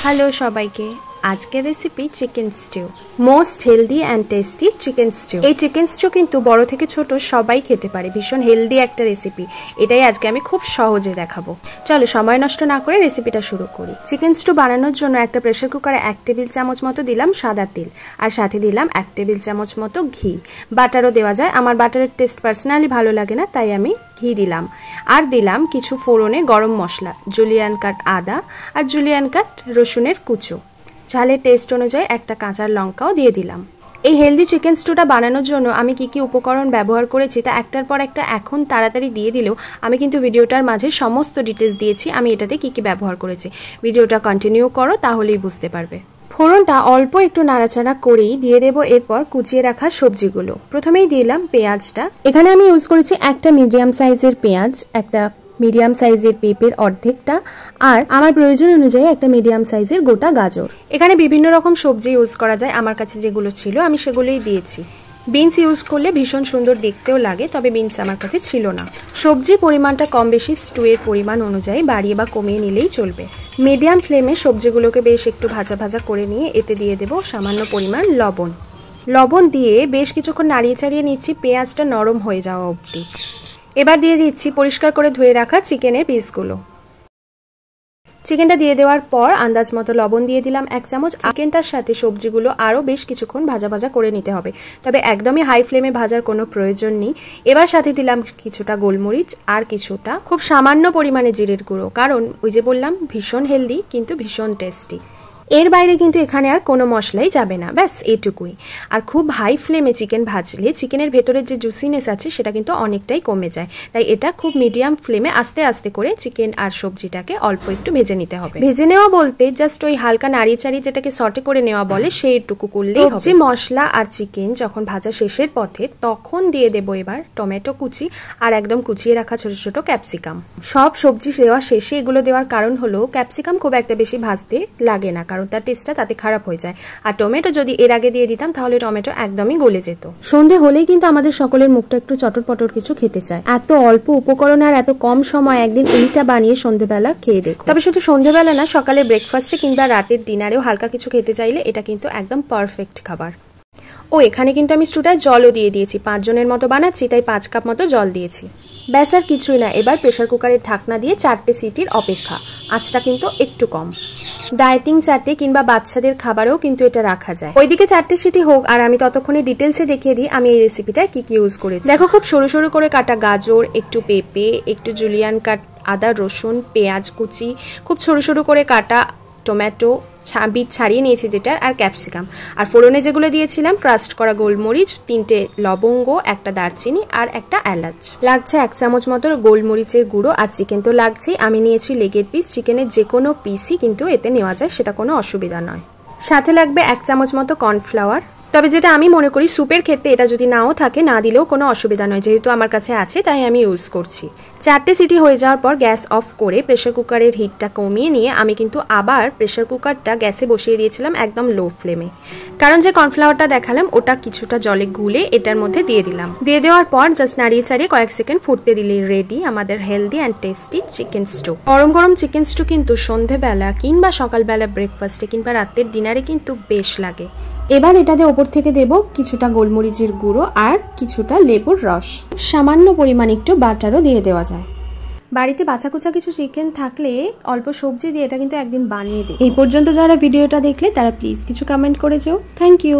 Hello সবাইকে, আজকের recipe chicken stew. Most healthy and tasty chicken stew. এই chicken stew কিন্তু বড় থেকে ছোট সবাই খেতে পারে, ভীষণ হেলদি একটা রেসিপি। এটাই আজকে আমি খুব সহজে দেখাবো। চলো সময় নষ্ট না করে রেসিপিটা শুরু করি। চিকেন স্টিউ বানানোর জন্য একটা প্রেসার কুকারে 1 টেবিল চামচ মতো দিলাম সাদা তেল, আর সাথে দিলাম 1 টেবিল চামচ মতো ঘি। বাটারও দেওয়া যায়, আমার বাটারের টেস্ট পার্সোনালি ভালো লাগে না, তাই আমি ঘি দিলাম। আর দিলাম কিছু ফোড়নে গরম মশলা, জুলিয়ান কাট আদা আর জুলিয়ান কাট রসুনের কুচো। ঝালের টেস্ট অনুযায়ী একটা কাঁচা লঙ্কাও দিয়ে দিলাম। এই হেলদি চিকেন স্টুটা বানানোর জন্য আমি কি উপকরণ ব্যবহার করেছি তা একটার পর একটা এখন তাড়াতাড়ি দিয়ে দিলেও আমি কিন্তু ভিডিওটার মাঝে সমস্ত ডিটেলস দিয়েছি আমি এটাতে কি ব্যবহার করেছি। ভিডিওটা কন্টিনিউ করো, তাহলেই বুঝতে পারবে। ফোড়নটা অল্প একটু নাড়াচাড়া করেই দিয়ে দেবো এরপর কুচিয়ে রাখা সবজিগুলো। প্রথমেই দিলাম পেঁয়াজটা। এখানে আমি ইউজ করেছি একটা মিডিয়াম সাইজের পেঁয়াজ, একটা মিডিয়াম সাইজের পেঁপের অর্ধেকটা, আর আমার প্রয়োজন অনুযায়ী একটা মিডিয়াম সাইজের গোটা গাজর। এখানে বিভিন্ন রকম সবজি ইউজ করা যায়, আমার কাছে যেগুলো ছিল আমি সেগুলোই দিয়েছি। বিনস ইউজ করলে ভীষণ সুন্দর দেখতেও লাগে, তবে বিনস আমার কাছে ছিল না। সবজির পরিমাণটা কম বেশি স্টুয়ের পরিমাণ অনুযায়ী বাড়িয়ে বা কমিয়ে নিলেই চলবে। মিডিয়াম ফ্লেমে সবজিগুলোকে বেশ একটু ভাজা ভাজা করে নিয়ে এতে দিয়ে দেবো সামান্য পরিমাণ লবণ দিয়ে বেশ কিছুক্ষণ নাড়িয়ে চাড়িয়ে নিচ্ছি পেঁয়াজটা নরম হয়ে যাওয়া অবধি। এবার দিয়ে দিচ্ছি পরিষ্কার করে ধুয়ে রাখা চিকেনের পিসগুলো। চিকেনটা দিয়ে দেওয়ার পর আন্দাজ মতো লবণ দিয়ে দিলাম 1 চামচ। চিকেনটার সাথে সবজিগুলো আরও বেশ কিছুক্ষণ ভাজা ভাজা করে নিতে হবে, তবে একদমই হাই ফ্লেমে ভাজার কোনো প্রয়োজন নেই। এবার সাথে দিলাম কিছুটা গোলমরিচ আর কিছুটা খুব সামান্য পরিমাণে জিরের গুঁড়ো, কারণ ওই যে বললাম ভীষণ হেলদি কিন্তু ভীষণ টেস্টি। এর বাইরে কিন্তু এখানে আর কোনো মশলাই যাবে না, ব্যাস এটুকুই। আর খুব হাই ফ্লেমে চিকেন ভাজলে চিকেনের ভেতরের যে জুসিনেস আছে সেটা কিন্তু অনেকটাই কমে যায়, তাই এটা খুব মিডিয়াম ফ্লেমে আস্তে আস্তে করে চিকেন আর সবজিটাকে অল্প একটু ভেজে নিতে হবে। ভেজে নেওয়া বলতে জাস্ট ওই হালকা নাড়িয়ে চাড়িয়ে যেটাকে সটে করে নেওয়া বলে সেইটুকু করলেই হবে। সবজি, মশলা আর চিকেন যখন ভাজা শেষের পথে, তখন দিয়ে দেবো এবার টমেটো কুচি আর একদম কুচিয়ে রাখা ছোট ছোট ক্যাপসিকাম। সব সবজি দেওয়া শেষে এগুলো দেওয়ার কারণ হলো ক্যাপসিকাম খুব একটা বেশি ভাজতে লাগে না, কারণ তার টেস্টটা তাতে খারাপ হয়ে যায়। আর টমেটো যদি এর আগে দিয়ে দিতাম তাহলে টমেটো একদমই গলে যেত। সন্ধে হলেই কিন্তু আমাদের সকলের মুখটা একটু চটর পটর কিছু খেতে চায়। এত অল্প উপকরণ আর এত কম সময় একদিন এইটা বানিয়ে সন্ধেবেলা খেয়ে দেখো। তবে শুধু সন্ধেবেলা না, সকালে ব্রেকফাস্টে কিংবা রাতের ডিনারেও হালকা কিছু খেতে চাইলে এটা কিন্তু একদম পারফেক্ট খাবার। ও এখানে কিন্তু আমি স্টুটায় জলও দিয়ে দিয়েছি, 5 জনের মতো বানাচ্ছি তাই 5 কাপ মতো জল দিয়েছি। ব্যাস আর কিছুই না। এবার প্রেসার কুকারের ঢাকনা দিয়ে 4টে সিটির অপেক্ষা। আঁচটা কিন্তু একটু কম। ডায়েটিং চাটে কিংবা বাচ্চাদের খাবারেও কিন্তু এটা রাখা যায়। ওইদিকে 4টে সিটি হোক আর আমি ততক্ষণে ডিটেলসে দেখিয়ে দিই আমি এই রেসিপিটায় কি ইউজ করেছি। দেখো, খুব সরু সরু করে কাটা গাজর, একটু পেঁপে, একটু জুলিয়ান কাট আদা রসুন, পেঁয়াজ কুচি, খুব সরু সরু করে কাটা টমেটো বীজ ছাড়িয়ে নিয়েছি যেটা, আর ক্যাপসিকাম। আর ফোড়নে যেগুলো দিয়েছিলাম ক্রাস্ট করা গোলমরিচ, 3টে লবঙ্গ, একটা দারচিনি আর একটা এলাচ। লাগছে 1 চামচ মতো গোলমরিচের গুঁড়ো, আর চিকেন তো লাগছেই। আমি নিয়েছি লেগের পিস, চিকেনের যে কোনো পিসই কিন্তু এতে নেওয়া যায়, সেটা কোনো অসুবিধা নয়। সাথে লাগবে 1 চামচ মতো কর্নফ্লাওয়ার, তবে যেটা আমি মনে করি স্যুপের ক্ষেত্রে এটা যদি নাও থাকে, না দিলেও কোনো অসুবিধা নয়, যেহেতু আমার কাছে আছে তাই আমি ইউজ করছি। 4টে সিটি হয়ে যাওয়ার পর গ্যাস অফ করে প্রেসার কুকারের হিটটা কমিয়ে নিয়ে আমি কিন্তু আবার প্রেসার কুকারটা গ্যাসে বসিয়ে দিয়েছিলাম একদম লো ফ্লেমে, কারণ যে কর্নফ্লাওয়ারটা দেখালাম ওটা কিছুটা জলে গুলে এটার মধ্যে দিয়ে দিলাম। দিয়ে দেওয়ার পর জাস্ট নাড়িয়ে চাড়িয়ে কয়েক সেকেন্ড ফুটতে দিলে রেডি আমাদের healthy and tasty chicken stew. গরম গরম চিকেন স্টু কিন্তু সন্ধেবেলা কিংবা সকালবেলা ব্রেকফাস্টে কিংবা রাতের ডিনারে কিন্তু বেশ লাগে। এবার এটাতে ওপর থেকে দেব কিছুটা গোলমরিচের গুঁড়ো আর কিছুটা লেবুর রস। সামান্য পরিমাণ একটু বাটারও দিয়ে দেওয়া যায়। বাড়িতে বাঁচাকুচা কিছু চিকেন থাকলে অল্প সবজি দিয়ে এটা কিন্তু একদিন বানিয়ে দিই। এই পর্যন্ত যারা ভিডিওটা দেখলে তারা প্লিজ কিছু কমেন্ট করে যেও। Thank you.